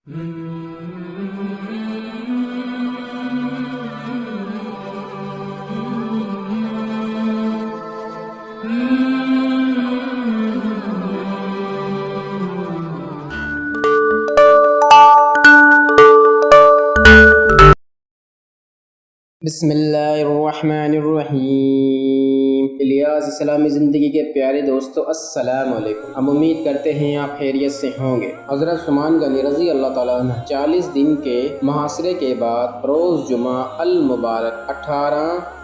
بسم اللہ الرحمن الرحیم۔ الیاس اسلامی زندگی کے پیارے دوستو، السلام علیکم۔ ہم امید کرتے ہیں آپ خیریت سے ہوں گے۔ حضرت عثمان غنی رضی اللہ تعالیٰ عنہ 40 دن کے محاصرے کے بعد روز جمعہ المبارک 18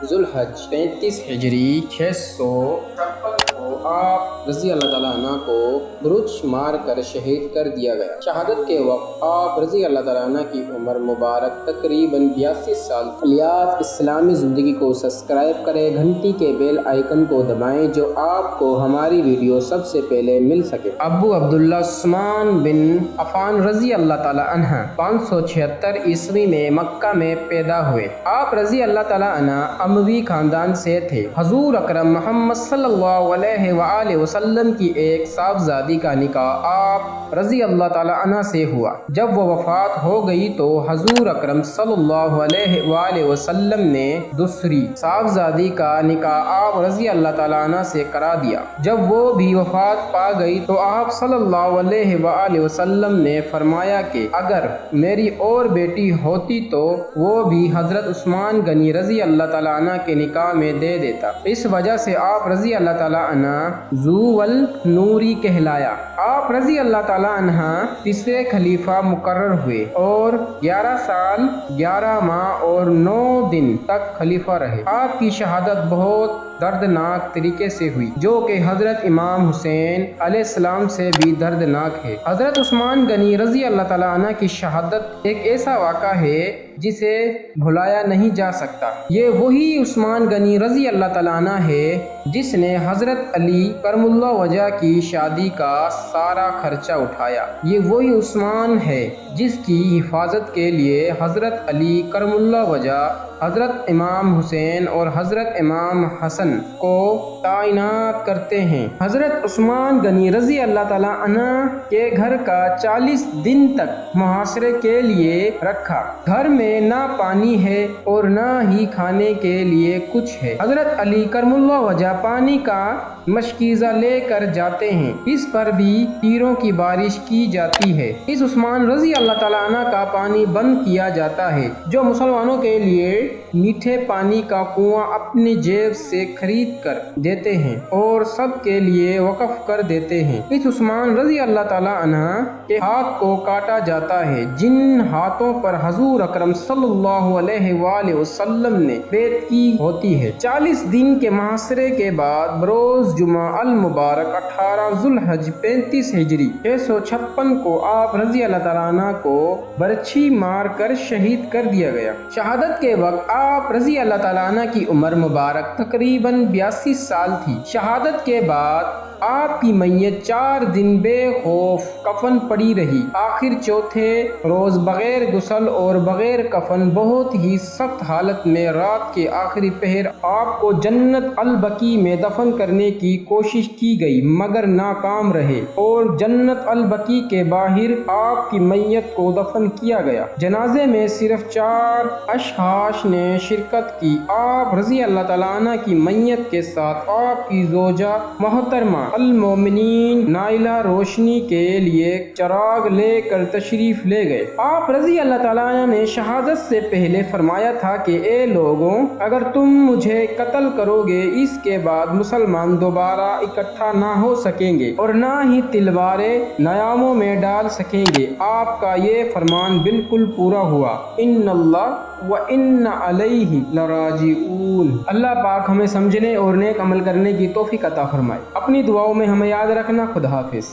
ذوالحج 35 ہجری 656 کو آپ رضی اللہ تعالیٰ عنہ کو برچ مار کر شہید کر دیا گیا۔ شہادت کے وقت آپ رضی اللہ تعالیٰ عنہ کی عمر مبارک تقریباً 82 سال۔ الیاس اسلامی زندگی کو سبسکرائب کریں، گھنٹی کے بیل آئیکن کو دبائیں جو آپ کو ہماری ویڈیو سب سے پہلے مل سکے۔ ابو عبداللہ عثمان بن عفان رضی اللہ تعالیٰ عنہ 576 عیسوی میں مکہ میں پیدا ہوئے۔ آپ رضی اللہ تعالیٰ عنہ اموی خاندان سے تھے۔ حضور اکرم محمد صلی اللہ علیہ وآلہ وسلم کی ایک صاحبزادی کا نکاح آپ رضی اللہ تعالیٰ عنہ سے ہوا۔ جب وہ وفات ہو گئی تو حضور اکرم صلی اللہ علیہ وآلہ وسلم نے دوسری صاحبزادی کا نکاح آپ رضی اللہ تعالیٰ عنہ سے کرا دیا۔ جب وہ بھی وفات پا گئی تو آپ صلی اللہ علیہ وآلہ وسلم نے فرمایا کہ اگر میری اور بیٹی ہوتی تو وہ بھی حضرت عثمان غنی رضی اللہ تعالیٰ عنہ کے نکاح میں دے دیتا۔ اس وجہ سے آپ رضی اللہ تعالیٰ عنہ ذو النوری کہلایا۔ آپ رضی اللہ تعالیٰ عنہ تیسرے خلیفہ مقرر ہوئے اور 11 سال 11 ماہ اور 9 دن تک خلیفہ رہے۔ آپ کی شہادت بہت دردناک طریقے سے ہوئی، جو کہ حضرت امام حسین علیہ السلام سے بھی دردناک ہے۔ حضرت عثمان غنی رضی اللہ تعالیٰ عنہ کی شہادت ایک ایسا واقعہ ہے جسے بھلایا نہیں جا سکتا۔ یہ وہی عثمان غنی رضی اللہ تعالیٰ عنہ ہے جس نے حضرت علی کرم اللہ وجہ کی شادی کا سارا خرچہ اٹھایا۔ یہ وہی عثمان ہے جس کی حفاظت کے لیے حضرت علی کرم اللہ وجہ، حضرت امام حسین اور حضرت امام حسن کو تعینات کرتے ہیں۔ حضرت عثمان غنی رضی اللہ تعالیٰ عنہ کے گھر کا 40 دن تک محاصرے کے لیے رکھا۔ گھر میں نہ پانی ہے اور نہ ہی کھانے کے لیے کچھ ہے۔ حضرت علی کرم اللہ وجہ پانی کا مشکیزہ لے کر جاتے ہیں، اس پر بھی تیروں کی بارش کی جاتی ہے۔ اس عثمان رضی اللہ تعالیٰ عنہ کا پانی بند کیا جاتا ہے، جو مسلمانوں کے لیے میٹھے پانی کا کنواں اپنی جیب سے خرید کر دیتے ہیں اور سب کے لیے وقف کر دیتے ہیں۔ اس عثمان رضی اللہ تعالیٰ عنہ کے ہاتھ کو کاٹا جاتا ہے، جن ہاتھوں پر حضور اکرم صلی اللہ علیہ وآلہ وسلم نے بیعت کی ہوتی ہے۔ 40 دن کے محاصرے کے بعد بروز جمعہ المبارک 18 ذوالحج 35 ہجری 656 کو آپ رضی اللہ تعالیٰ عنہ کو برچھی مار کر شہید کر دیا گیا۔ شہادت کے وقت آپ رضی اللہ تعالیٰ عنہ کی عمر مبارک تقریباً 82 سال تھی۔ شہادت کے بعد آپ کی میت 4 دن بے خوف کفن پڑی رہی۔ آخر چوتھے روز بغیر غسل اور بغیر کفن بہت ہی سخت حالت میں رات کے آخری پہر آپ کو جنت البقیع میں دفن کرنے کی کوشش کی گئی مگر ناکام رہے اور جنت البقیع کے باہر آپ کی میت کو دفن کیا گیا۔ جنازے میں صرف 4 اشخاص نے شرکت کی۔ آپ رضی اللہ تعالیٰ عنہ کی میت کے ساتھ آپ کی زوجہ محترمہ المومنین نائلہ روشنی کے لیے چراغ لے کر تشریف لے گئے۔ آپ رضی اللہ تعالیٰ عنہ نے شہادت سے پہلے فرمایا تھا کہ اے لوگوں، اگر تم مجھے قتل کرو گے اس کے بعد مسلمان دوبارہ اکٹھا نہ ہو سکیں گے اور نہ ہی تلواریں نیاموں میں ڈال سکیں گے۔ آپ کا یہ فرمان بالکل پورا ہوا۔ ان اللہ وان علیہ لراجعون۔ اللہ پاک ہمیں سمجھنے اور نیک عمل کرنے کی توفیق عطا فرمائے۔ اپنی دعاؤں میں ہمیں یاد رکھنا۔ خدا حافظ۔